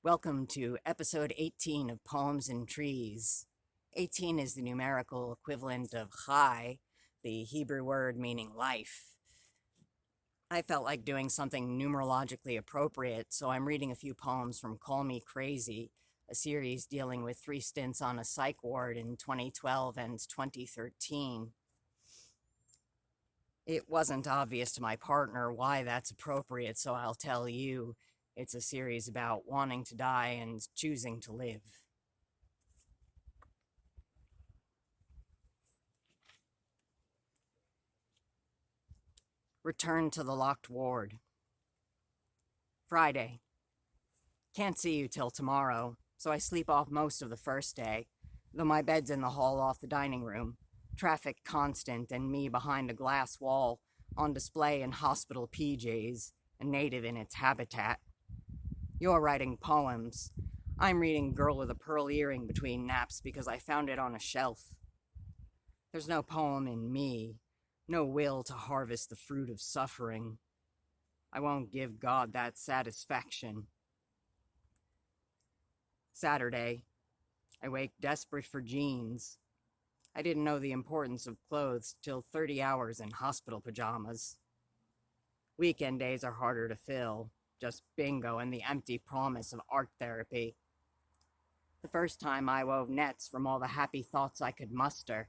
Welcome to episode 18 of Poems and Trees. 18 is the numerical equivalent of chai, the Hebrew word meaning life. I felt like doing something numerologically appropriate, so I'm reading a few poems from Call Me Crazy, a series dealing with 3 stints on a psych ward in 2012 and 2013. It wasn't obvious to my partner why that's appropriate, so I'll tell you. It's a series about wanting to die and choosing to live. Return to the locked ward. Friday. Can't see you till tomorrow, so I sleep off most of the first day, though my bed's in the hall off the dining room. Traffic constant and me behind a glass wall, on display in hospital PJs, a native in its habitat. You're writing poems. I'm reading Girl with a Pearl Earring between naps because I found it on a shelf. There's no poem in me, no will to harvest the fruit of suffering. I won't give God that satisfaction. Saturday. I wake desperate for jeans. I didn't know the importance of clothes till 30 hours in hospital pajamas. Weekend days are harder to fill. Just bingo and the empty promise of art therapy. The first time I wove nets from all the happy thoughts I could muster.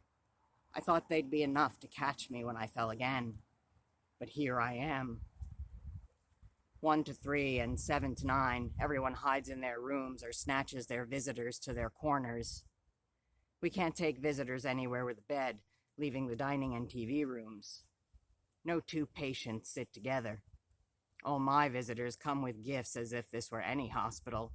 I thought they'd be enough to catch me when I fell again. But here I am. 1 to 3 and 7 to 9, everyone hides in their rooms or snatches their visitors to their corners. We can't take visitors anywhere with a bed, leaving the dining and TV rooms. No two patients sit together. All my visitors come with gifts as if this were any hospital.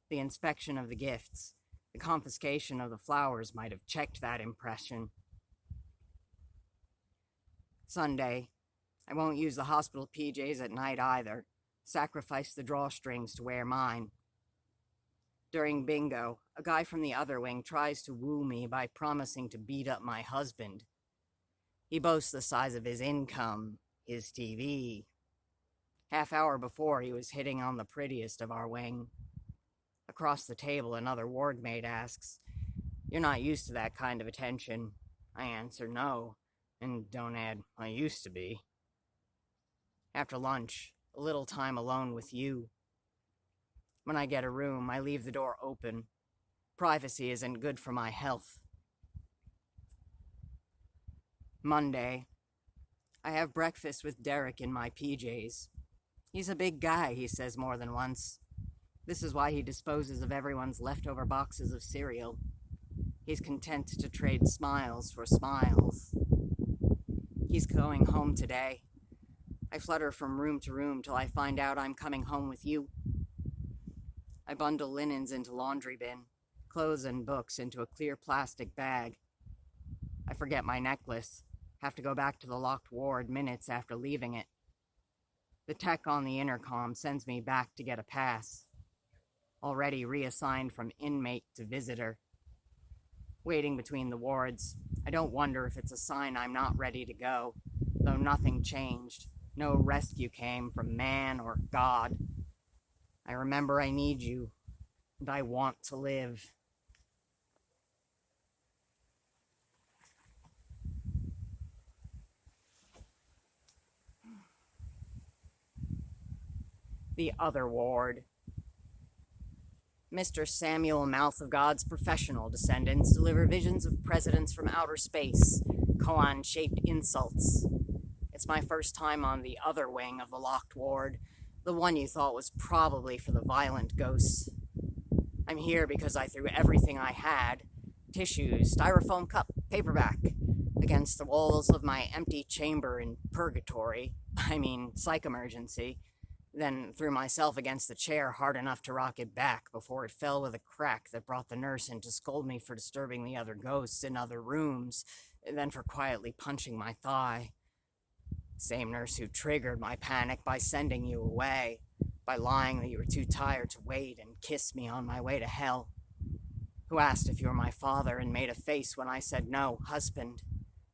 The inspection of the gifts, the confiscation of the flowers might have checked that impression. Sunday. I won't use the hospital PJs at night either. Sacrifice the drawstrings to wear mine. During bingo, a guy from the other wing tries to woo me by promising to beat up my husband. He boasts the size of his income, his TV. Half-hour before, he was hitting on the prettiest of our wing. Across the table, another wardmate asks, "You're not used to that kind of attention." I answer no, and don't add, "I used to be." After lunch, a little time alone with you. When I get a room, I leave the door open. Privacy isn't good for my health. Monday. I have breakfast with Derek in my PJs. He's a big guy, he says more than once. This is why he disposes of everyone's leftover boxes of cereal. He's content to trade smiles for smiles. He's going home today. I flutter from room to room till I find out I'm coming home with you. I bundle linens into laundry bin, clothes and books into a clear plastic bag. I forget my necklace, have to go back to the locked ward minutes after leaving it. The tech on the intercom sends me back to get a pass. Already reassigned from inmate to visitor. Waiting between the wards, I don't wonder if it's a sign I'm not ready to go, though nothing changed. No rescue came from man or God. I remember I need you, and I want to live. The other ward. Mr. Samuel Mouth of God's professional descendants deliver visions of presidents from outer space, koan-shaped insults. It's my first time on the other wing of the locked ward, the one you thought was probably for the violent ghosts. I'm here because I threw everything I had, tissues, styrofoam cup, paperback, against the walls of my empty chamber in purgatory, psych emergency, then threw myself against the chair hard enough to rock it back before it fell with a crack that brought the nurse in to scold me for disturbing the other ghosts in other rooms, then for quietly punching my thigh. Same nurse who triggered my panic by sending you away, by lying that you were too tired to wait and kiss me on my way to hell. Who asked if you were my father and made a face when I said no, husband.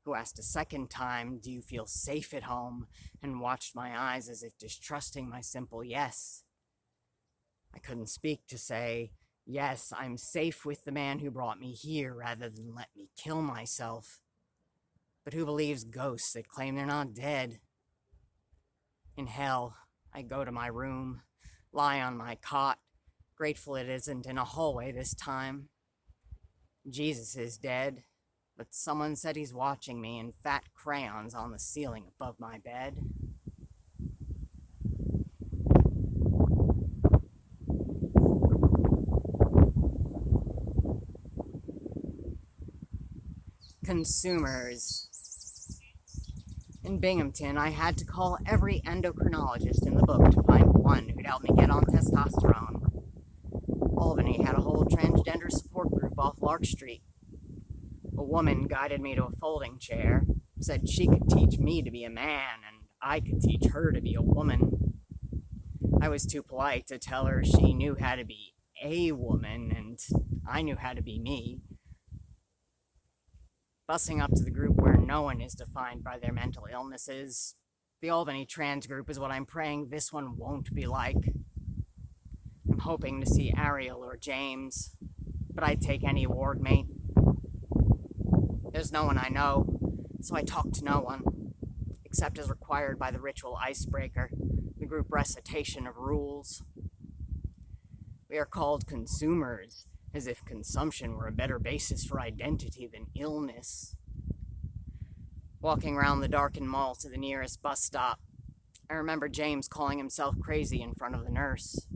Who asked a second time, "Do you feel safe at home?" and watched my eyes as if distrusting my simple yes. I couldn't speak to say, yes, I'm safe with the man who brought me here rather than let me kill myself. But who believes ghosts that claim they're not dead? In hell, I go to my room, lie on my cot, grateful it isn't in a hallway this time. Jesus is dead, but someone said he's watching me in fat crayons on the ceiling above my bed. Consumers. In Binghamton, I had to call every endocrinologist in the book to find one who'd help me get on testosterone. Albany had a whole transgender support group off Lark Street. A woman guided me to a folding chair, said she could teach me to be a man, and I could teach her to be a woman. I was too polite to tell her she knew how to be a woman, and I knew how to be me. Busing up to the group where no one is defined by their mental illnesses. The Albany trans group is what I'm praying this one won't be like. I'm hoping to see Ariel or James, but I'd take any ward mate. There's no one I know, so I talk to no one, except as required by the ritual icebreaker, the group recitation of rules. We are called consumers, as if consumption were a better basis for identity than illness. Walking around the darkened mall to the nearest bus stop, I remember James calling himself crazy in front of the nurse.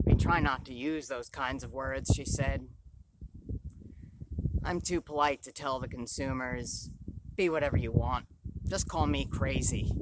We try not to use those kinds of words, she said. I'm too polite to tell the consumers, be whatever you want, just call me crazy.